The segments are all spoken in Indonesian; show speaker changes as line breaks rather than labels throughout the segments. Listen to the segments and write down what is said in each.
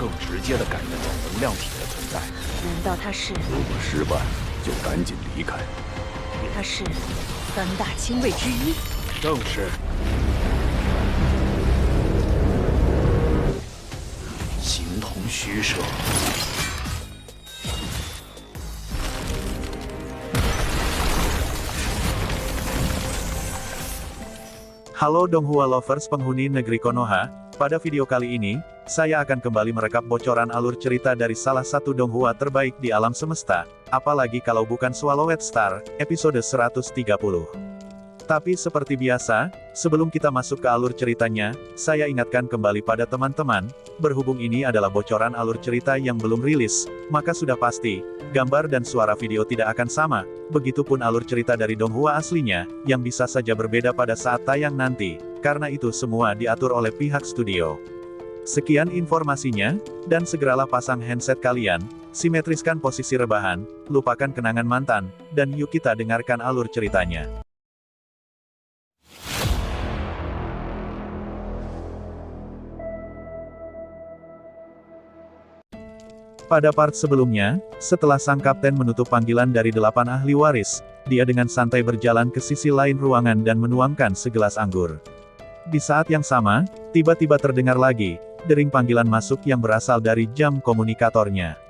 更直接地感应得到能量体的存在。
难道他是？
如果失败，就赶紧离开。
他是三大亲卫之一？
正是。形同虚设。
Halo Donghua Lovers penghuni negeri Konoha, pada video kali ini, saya akan kembali merekap bocoran alur cerita dari salah satu Donghua terbaik di alam semesta, apalagi kalau bukan Swallowed Star, episode 130. Tapi seperti biasa, sebelum kita masuk ke alur ceritanya, saya ingatkan kembali pada teman-teman, berhubung ini adalah bocoran alur cerita yang belum rilis, maka sudah pasti, gambar dan suara video tidak akan sama, begitupun alur cerita dari Donghua aslinya, yang bisa saja berbeda pada saat tayang nanti, karena itu semua diatur oleh pihak studio. Sekian informasinya, dan segeralah pasang handset kalian, simetriskan posisi rebahan, lupakan kenangan mantan, dan yuk kita dengarkan alur ceritanya. Pada part sebelumnya, setelah sang kapten menutup panggilan dari 8 ahli waris, dia dengan santai berjalan ke sisi lain ruangan dan menuangkan segelas anggur. Di saat yang sama, tiba-tiba terdengar lagi, dering panggilan masuk yang berasal dari jam komunikatornya.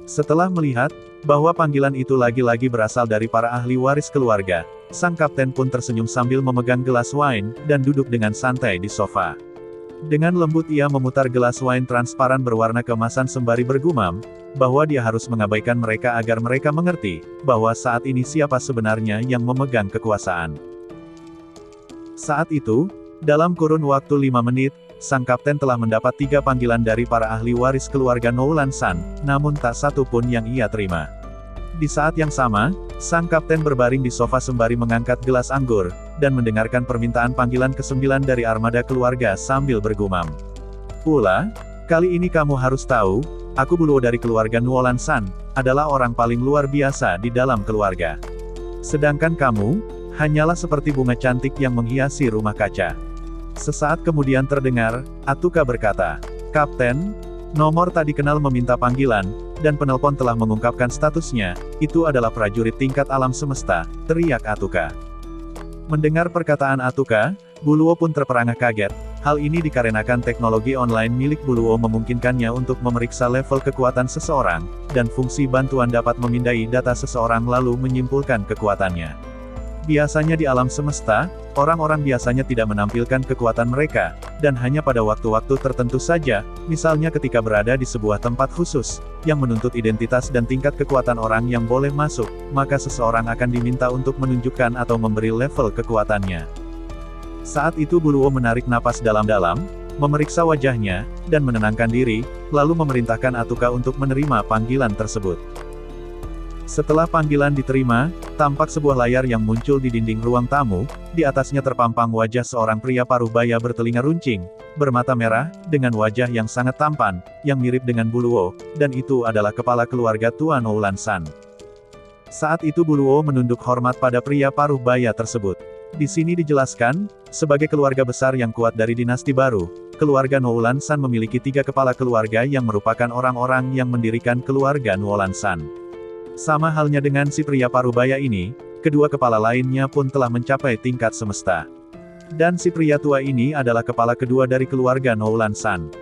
Setelah melihat, bahwa panggilan itu lagi-lagi berasal dari para ahli waris keluarga, sang kapten pun tersenyum sambil memegang gelas wine, dan duduk dengan santai di sofa. Dengan lembut ia memutar gelas wine transparan berwarna keemasan sembari bergumam, bahwa dia harus mengabaikan mereka agar mereka mengerti, bahwa saat ini siapa sebenarnya yang memegang kekuasaan. Saat itu, dalam kurun waktu 5 menit, sang kapten telah mendapat 3 panggilan dari para ahli waris keluarga Noulan San, namun tak satu pun yang ia terima. Di saat yang sama, sang kapten berbaring di sofa sembari mengangkat gelas anggur, dan mendengarkan permintaan panggilan ke-9 dari armada keluarga sambil bergumam. Pula, kali ini kamu harus tahu, aku Buluo dari keluarga Noulan San, adalah orang paling luar biasa di dalam keluarga. Sedangkan kamu, hanyalah seperti bunga cantik yang menghiasi rumah kaca. Sesaat kemudian terdengar, Atuka berkata, Kapten, nomor tak dikenal meminta panggilan, dan penelpon telah mengungkapkan statusnya, itu adalah prajurit tingkat alam semesta, teriak Atuka. Mendengar perkataan Atuka, Buluo pun terperangah kaget, hal ini dikarenakan teknologi online milik Buluo memungkinkannya untuk memeriksa level kekuatan seseorang, dan fungsi bantuan dapat memindai data seseorang lalu menyimpulkan kekuatannya. Biasanya di alam semesta, orang-orang biasanya tidak menampilkan kekuatan mereka, dan hanya pada waktu-waktu tertentu saja, misalnya ketika berada di sebuah tempat khusus, yang menuntut identitas dan tingkat kekuatan orang yang boleh masuk, maka seseorang akan diminta untuk menunjukkan atau memberi level kekuatannya. Saat itu Buluo menarik napas dalam-dalam, memeriksa wajahnya, dan menenangkan diri, lalu memerintahkan Atuka untuk menerima panggilan tersebut. Setelah panggilan diterima, tampak sebuah layar yang muncul di dinding ruang tamu, di atasnya terpampang wajah seorang pria paruh baya bertelinga runcing, bermata merah, dengan wajah yang sangat tampan, yang mirip dengan Buluo, dan itu adalah kepala keluarga tua Noulan San. Saat itu Buluo menunduk hormat pada pria paruh baya tersebut. Di sini dijelaskan, sebagai keluarga besar yang kuat dari dinasti baru, keluarga Noulan San memiliki 3 kepala keluarga yang merupakan orang-orang yang mendirikan keluarga Noulan San. Sama halnya dengan si pria parubaya ini, kedua kepala lainnya pun telah mencapai tingkat semesta. Dan si pria tua ini adalah kepala kedua dari keluarga Noulan San.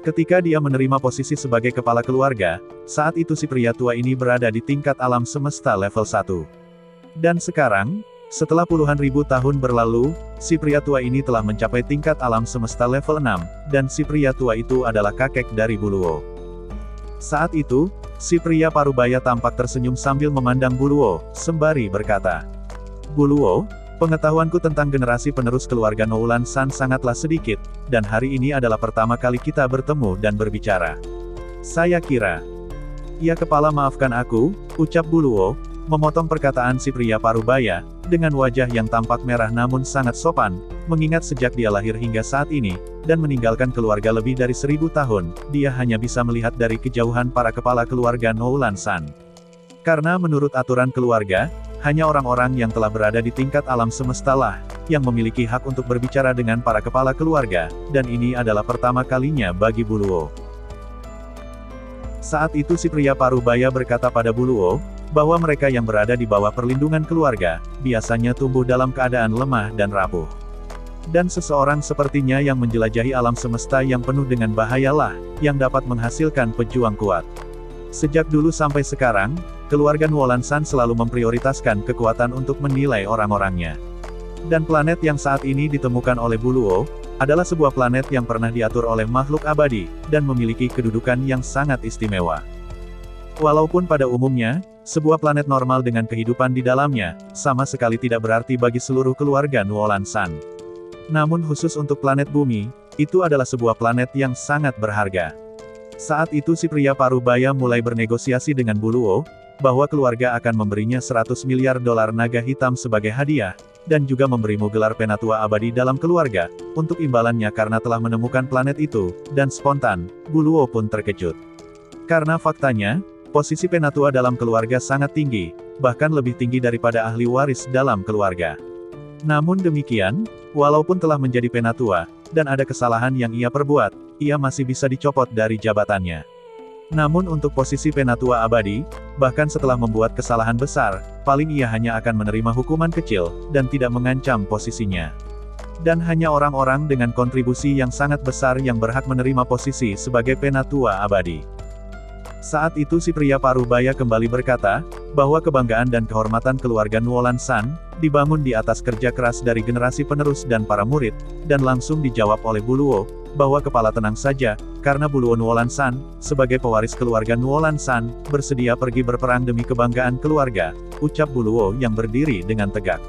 Ketika dia menerima posisi sebagai kepala keluarga, saat itu si pria tua ini berada di tingkat alam semesta level 1. Dan sekarang, setelah puluhan ribu tahun berlalu, si pria tua ini telah mencapai tingkat alam semesta level 6, dan si pria tua itu adalah kakek dari Buluo. Saat itu, si pria parubaya tampak tersenyum sambil memandang Buluo, sembari berkata, Buluo, pengetahuanku tentang generasi penerus keluarga Noulan San sangatlah sedikit, dan hari ini adalah pertama kali kita bertemu dan berbicara. Saya kira, ya kepala maafkan aku, ucap Buluo, memotong perkataan si pria parubaya, dengan wajah yang tampak merah namun sangat sopan, mengingat sejak dia lahir hingga saat ini, dan meninggalkan keluarga lebih dari 1000 tahun, dia hanya bisa melihat dari kejauhan para kepala keluarga Noulan San. Karena menurut aturan keluarga, hanya orang-orang yang telah berada di tingkat alam semesta lah, yang memiliki hak untuk berbicara dengan para kepala keluarga, dan ini adalah pertama kalinya bagi Buluo. Saat itu si pria parubaya berkata pada Buluo, bahwa mereka yang berada di bawah perlindungan keluarga, biasanya tumbuh dalam keadaan lemah dan rapuh. Dan seseorang sepertinya yang menjelajahi alam semesta yang penuh dengan bahayalah, yang dapat menghasilkan pejuang kuat. Sejak dulu sampai sekarang, keluarga Nuolan San selalu memprioritaskan kekuatan untuk menilai orang-orangnya. Dan planet yang saat ini ditemukan oleh Buluo, adalah sebuah planet yang pernah diatur oleh makhluk abadi, dan memiliki kedudukan yang sangat istimewa. Walaupun pada umumnya, sebuah planet normal dengan kehidupan di dalamnya, sama sekali tidak berarti bagi seluruh keluarga Nuolan San. Namun khusus untuk planet bumi, itu adalah sebuah planet yang sangat berharga. Saat itu si pria parubaya mulai bernegosiasi dengan Buluo, bahwa keluarga akan memberinya 100 miliar dolar naga hitam sebagai hadiah, dan juga memberimu gelar penatua abadi dalam keluarga, untuk imbalannya karena telah menemukan planet itu, dan spontan, Buluo pun terkejut. Karena faktanya, posisi penatua dalam keluarga sangat tinggi, bahkan lebih tinggi daripada ahli waris dalam keluarga. Namun demikian, walaupun telah menjadi penatua, dan ada kesalahan yang ia perbuat, ia masih bisa dicopot dari jabatannya. Namun untuk posisi penatua abadi, bahkan setelah membuat kesalahan besar, paling ia hanya akan menerima hukuman kecil, dan tidak mengancam posisinya. Dan hanya orang-orang dengan kontribusi yang sangat besar yang berhak menerima posisi sebagai penatua abadi. Saat itu si pria parubaya kembali berkata, bahwa kebanggaan dan kehormatan keluarga Nuolan San, dibangun di atas kerja keras dari generasi penerus dan para murid, dan langsung dijawab oleh Buluo, bahwa kepala tenang saja, karena Buluo Nuolan San, sebagai pewaris keluarga Nuolan San, bersedia pergi berperang demi kebanggaan keluarga, ucap Buluo yang berdiri dengan tegak.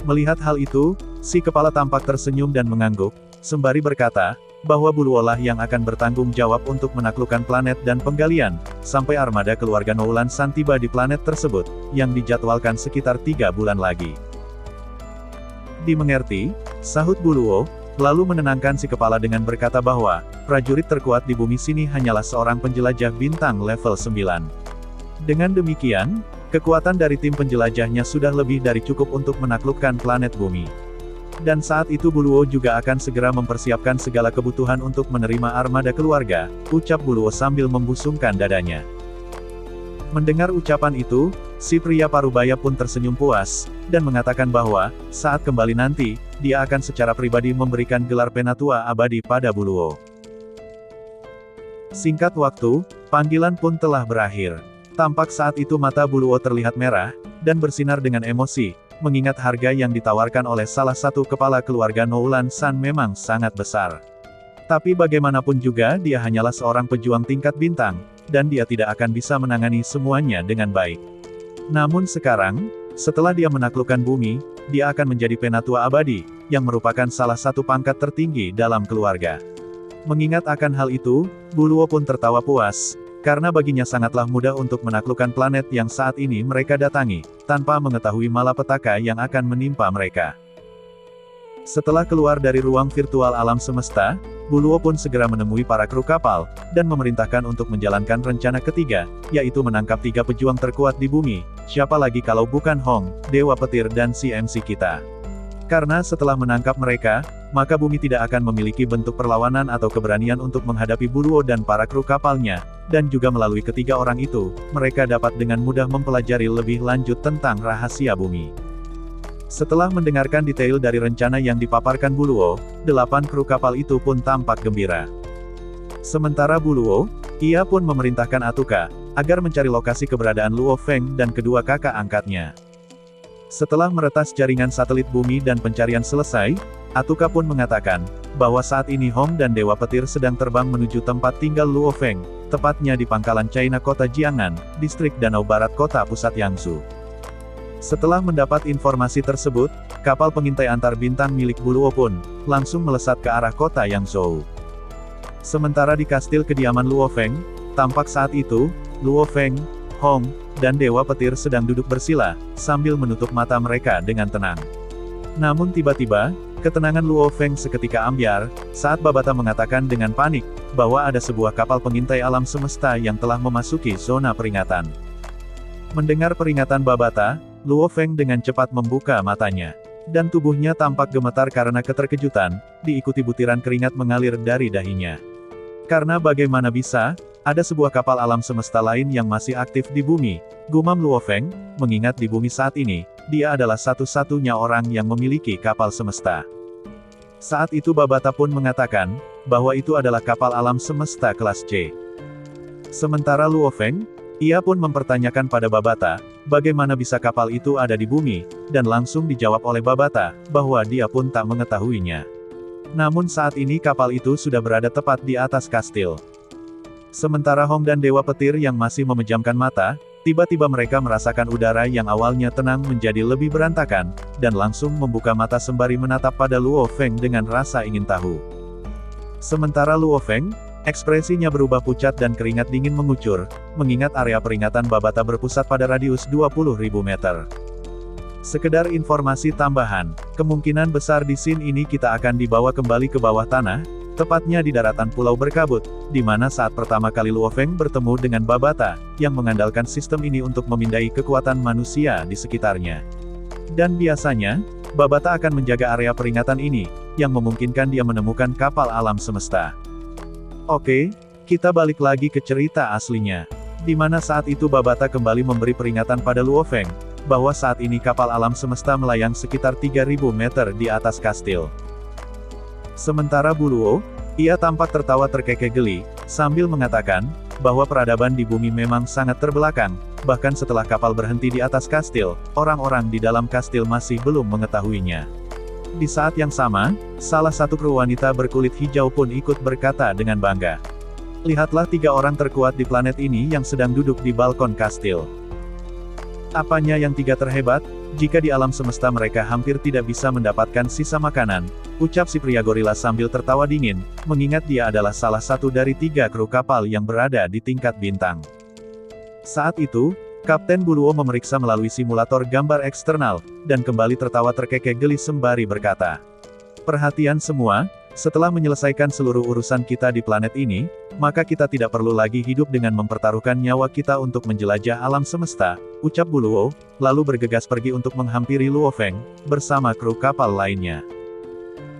Melihat hal itu, si kepala tampak tersenyum dan mengangguk, sembari berkata, bahwa Buluo lah yang akan bertanggung jawab untuk menaklukkan planet dan penggalian, sampai armada keluarga Nuolan San tiba di planet tersebut, yang dijadwalkan sekitar 3 bulan lagi. Dimengerti, sahut Buluo, lalu menenangkan si kepala dengan berkata bahwa, prajurit terkuat di bumi sini hanyalah seorang penjelajah bintang level 9. Dengan demikian, kekuatan dari tim penjelajahnya sudah lebih dari cukup untuk menaklukkan planet bumi. Dan saat itu Buluo juga akan segera mempersiapkan segala kebutuhan untuk menerima armada keluarga, ucap Buluo sambil membusungkan dadanya. Mendengar ucapan itu, si pria parubaya pun tersenyum puas, dan mengatakan bahwa, saat kembali nanti, dia akan secara pribadi memberikan gelar penatua abadi pada Buluo. Singkat waktu, panggilan pun telah berakhir. Tampak saat itu mata Buluo terlihat merah, dan bersinar dengan emosi, mengingat harga yang ditawarkan oleh salah satu kepala keluarga Nuolan San memang sangat besar. Tapi bagaimanapun juga dia hanyalah seorang pejuang tingkat bintang, dan dia tidak akan bisa menangani semuanya dengan baik. Namun sekarang, setelah dia menaklukkan bumi, dia akan menjadi penatua abadi, yang merupakan salah satu pangkat tertinggi dalam keluarga. Mengingat akan hal itu, Buluo pun tertawa puas, karena baginya sangatlah mudah untuk menaklukkan planet yang saat ini mereka datangi, tanpa mengetahui malapetaka yang akan menimpa mereka. Setelah keluar dari ruang virtual alam semesta, Buluo pun segera menemui para kru kapal, dan memerintahkan untuk menjalankan rencana ketiga, yaitu menangkap 3 pejuang terkuat di bumi, siapa lagi kalau bukan Hong, Dewa Petir dan CMC kita. Karena setelah menangkap mereka, maka bumi tidak akan memiliki bentuk perlawanan atau keberanian untuk menghadapi Buluo dan para kru kapalnya, dan juga melalui ketiga orang itu, mereka dapat dengan mudah mempelajari lebih lanjut tentang rahasia bumi. Setelah mendengarkan detail dari rencana yang dipaparkan Buluo, 8 kru kapal itu pun tampak gembira. Sementara Buluo, ia pun memerintahkan Atuka, agar mencari lokasi keberadaan Luo Feng dan kedua kakak angkatnya. Setelah meretas jaringan satelit bumi dan pencarian selesai, Atuka pun mengatakan, bahwa saat ini Hong dan Dewa Petir sedang terbang menuju tempat tinggal Luo Feng, tepatnya di pangkalan China kota Jiangnan, distrik Danau Barat kota pusat Yangzhou. Setelah mendapat informasi tersebut, kapal pengintai antar bintang milik Buluo pun, langsung melesat ke arah kota Yangzhou. Sementara di kastil kediaman Luo Feng, tampak saat itu, Luo Feng, Hong, dan Dewa Petir sedang duduk bersila, sambil menutup mata mereka dengan tenang. Namun tiba-tiba, ketenangan Luo Feng seketika ambyar, saat Babata mengatakan dengan panik, bahwa ada sebuah kapal pengintai alam semesta yang telah memasuki zona peringatan. Mendengar peringatan Babata, Luo Feng dengan cepat membuka matanya. Dan tubuhnya tampak gemetar karena keterkejutan, diikuti butiran keringat mengalir dari dahinya. Karena bagaimana bisa, Ada sebuah kapal alam semesta lain yang masih aktif di bumi, gumam Luo Feng, mengingat di bumi saat ini, dia adalah satu-satunya orang yang memiliki kapal semesta. Saat itu Babata pun mengatakan, bahwa itu adalah kapal alam semesta kelas C. Sementara Luo Feng, ia pun mempertanyakan pada Babata, bagaimana bisa kapal itu ada di bumi, dan langsung dijawab oleh Babata, bahwa dia pun tak mengetahuinya. Namun saat ini kapal itu sudah berada tepat di atas kastil. Sementara Hong dan Dewa Petir yang masih memejamkan mata, tiba-tiba mereka merasakan udara yang awalnya tenang menjadi lebih berantakan, dan langsung membuka mata sembari menatap pada Luo Feng dengan rasa ingin tahu. Sementara Luo Feng, ekspresinya berubah pucat dan keringat dingin mengucur, mengingat area peringatan Babata berpusat pada radius 20.000 meter. Sekedar informasi tambahan, kemungkinan besar di scene ini kita akan dibawa kembali ke bawah tanah, tepatnya di daratan Pulau Berkabut, di mana saat pertama kali Luo Feng bertemu dengan Babata, yang mengandalkan sistem ini untuk memindai kekuatan manusia di sekitarnya. Dan biasanya, Babata akan menjaga area peringatan ini, yang memungkinkan dia menemukan kapal alam semesta. Oke, kita balik lagi ke cerita aslinya. Di mana saat itu Babata kembali memberi peringatan pada Luo Feng, bahwa saat ini kapal alam semesta melayang sekitar 3.000 meter di atas kastil. Sementara Bu Luo, ia tampak tertawa terkekeh geli, sambil mengatakan, bahwa peradaban di bumi memang sangat terbelakang, bahkan setelah kapal berhenti di atas kastil, orang-orang di dalam kastil masih belum mengetahuinya. Di saat yang sama, salah satu kru wanita berkulit hijau pun ikut berkata dengan bangga. Lihatlah 3 orang terkuat di planet ini yang sedang duduk di balkon kastil. Apanya yang 3 terhebat? Jika di alam semesta mereka hampir tidak bisa mendapatkan sisa makanan, ucap si pria gorila sambil tertawa dingin, mengingat dia adalah salah satu dari 3 kru kapal yang berada di tingkat bintang. Saat itu, Kapten Bu Luo memeriksa melalui simulator gambar eksternal, dan kembali tertawa terkekeh geli sembari berkata, "Perhatian semua, setelah menyelesaikan seluruh urusan kita di planet ini, maka kita tidak perlu lagi hidup dengan mempertaruhkan nyawa kita untuk menjelajah alam semesta," ucap Bu Luo, lalu bergegas pergi untuk menghampiri Luo Feng, bersama kru kapal lainnya.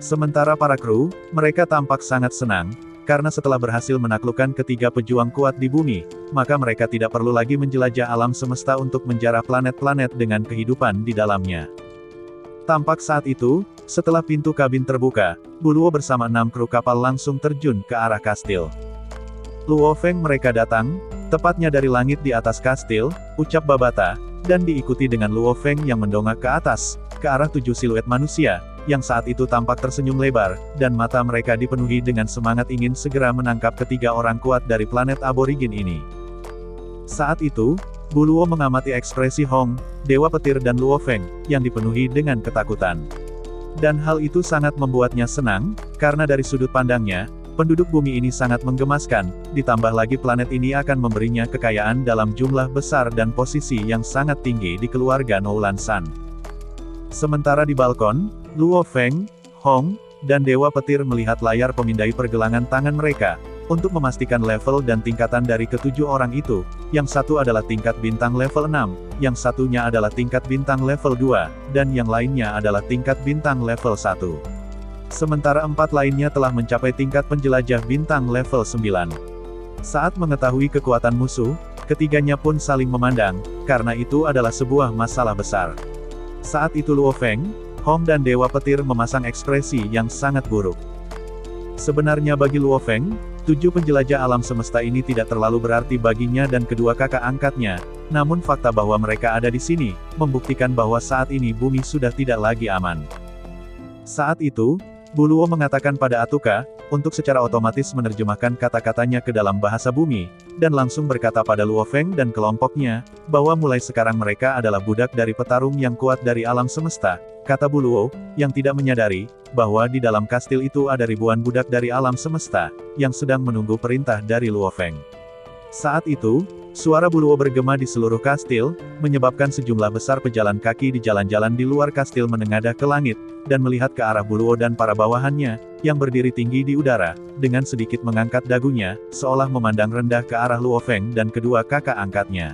Sementara para kru, mereka tampak sangat senang, karena setelah berhasil menaklukkan ketiga pejuang kuat di bumi, maka mereka tidak perlu lagi menjelajah alam semesta untuk menjarah planet-planet dengan kehidupan di dalamnya. Tampak saat itu, setelah pintu kabin terbuka, Bu Luo bersama 6 kru kapal langsung terjun ke arah kastil. Luo Feng mereka datang, tepatnya dari langit di atas kastil, ucap Babata, dan diikuti dengan Luo Feng yang mendongak ke atas, ke arah 7 siluet manusia, yang saat itu tampak tersenyum lebar, dan mata mereka dipenuhi dengan semangat ingin segera menangkap ketiga orang kuat dari planet aborigin ini. Saat itu, Bu Luo mengamati ekspresi Hong, Dewa Petir dan Luo Feng, yang dipenuhi dengan ketakutan. Dan hal itu sangat membuatnya senang, karena dari sudut pandangnya, penduduk bumi ini sangat menggemaskan, ditambah lagi planet ini akan memberinya kekayaan dalam jumlah besar dan posisi yang sangat tinggi di keluarga Noulan San. Sementara di balkon, Luo Feng, Hong, dan Dewa Petir melihat layar pemindai pergelangan tangan mereka, untuk memastikan level dan tingkatan dari ketujuh orang itu, yang satu adalah tingkat bintang level 6, yang satunya adalah tingkat bintang level 2, dan yang lainnya adalah tingkat bintang level 1. Sementara 4 lainnya telah mencapai tingkat penjelajah bintang level 9. Saat mengetahui kekuatan musuh, ketiganya pun saling memandang, karena itu adalah sebuah masalah besar. Saat itu Luo Feng, Hong dan Dewa Petir memasang ekspresi yang sangat buruk. Sebenarnya bagi Luo Feng, 7 penjelajah alam semesta ini tidak terlalu berarti baginya dan kedua kakak angkatnya, namun fakta bahwa mereka ada di sini, membuktikan bahwa saat ini bumi sudah tidak lagi aman. Saat itu, Bu Luo mengatakan pada Atuka, untuk secara otomatis menerjemahkan kata-katanya ke dalam bahasa bumi, dan langsung berkata pada Luo Feng dan kelompoknya, bahwa mulai sekarang mereka adalah budak dari petarung yang kuat dari alam semesta, kata Bu Luo, yang tidak menyadari, bahwa di dalam kastil itu ada ribuan budak dari alam semesta, yang sedang menunggu perintah dari Luo Feng. Saat itu, suara Bu Luo bergema di seluruh kastil, menyebabkan sejumlah besar pejalan kaki di jalan-jalan di luar kastil menengadah ke langit, dan melihat ke arah Bu Luo dan para bawahannya, yang berdiri tinggi di udara, dengan sedikit mengangkat dagunya, seolah memandang rendah ke arah Luo Feng dan kedua kakak angkatnya.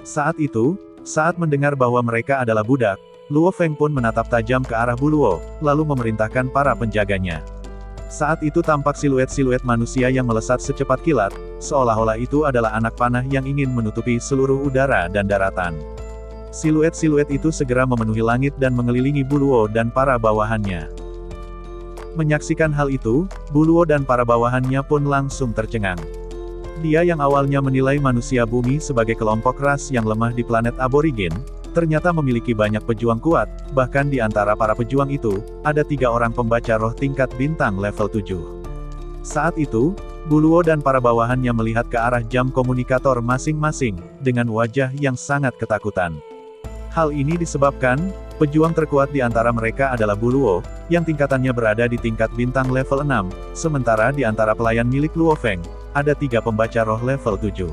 Saat itu, saat mendengar bahwa mereka adalah budak, Luo Feng pun menatap tajam ke arah Bu Luo, lalu memerintahkan para penjaganya. Saat itu tampak siluet-siluet manusia yang melesat secepat kilat, seolah-olah itu adalah anak panah yang ingin menutupi seluruh udara dan daratan. Siluet-siluet itu segera memenuhi langit dan mengelilingi Buluo dan para bawahannya. Menyaksikan hal itu, Buluo dan para bawahannya pun langsung tercengang. Dia yang awalnya menilai manusia bumi sebagai kelompok ras yang lemah di planet aborigin, ternyata memiliki banyak pejuang kuat, bahkan di antara para pejuang itu, ada 3 orang pembaca roh tingkat bintang level 7. Saat itu, Buluo dan para bawahannya melihat ke arah jam komunikator masing-masing, dengan wajah yang sangat ketakutan. Hal ini disebabkan, pejuang terkuat di antara mereka adalah Buluo, yang tingkatannya berada di tingkat bintang level 6, sementara di antara pelayan milik Luo Feng, ada 3 pembaca roh level 7.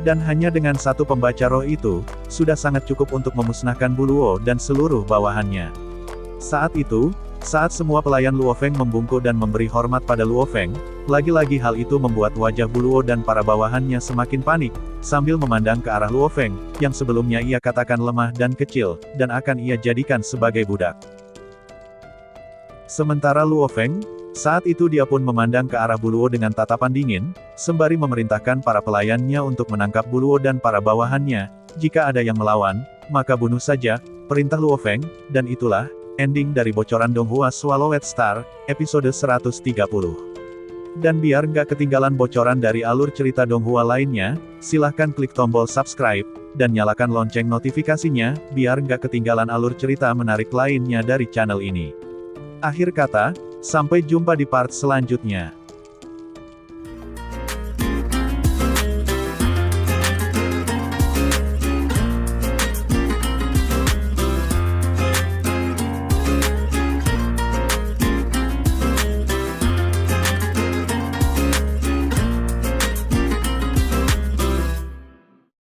Dan hanya dengan 1 pembaca roh itu, sudah sangat cukup untuk memusnahkan Buluo dan seluruh bawahannya. Saat itu, saat semua pelayan Luo Feng membungkuk dan memberi hormat pada Luo Feng, lagi-lagi hal itu membuat wajah Buluo dan para bawahannya semakin panik, sambil memandang ke arah Luo Feng, yang sebelumnya ia katakan lemah dan kecil, dan akan ia jadikan sebagai budak. Sementara Luo Feng, saat itu dia pun memandang ke arah Buluo dengan tatapan dingin, sembari memerintahkan para pelayannya untuk menangkap Buluo dan para bawahannya. Jika ada yang melawan, maka bunuh saja, perintah Luo Feng, dan itulah ending dari bocoran Donghua Swallowed Star, episode 130. Dan biar nggak ketinggalan bocoran dari alur cerita Donghua lainnya, silahkan klik tombol subscribe, dan nyalakan lonceng notifikasinya, biar nggak ketinggalan alur cerita menarik lainnya dari channel ini. Akhir kata, sampai jumpa di part selanjutnya.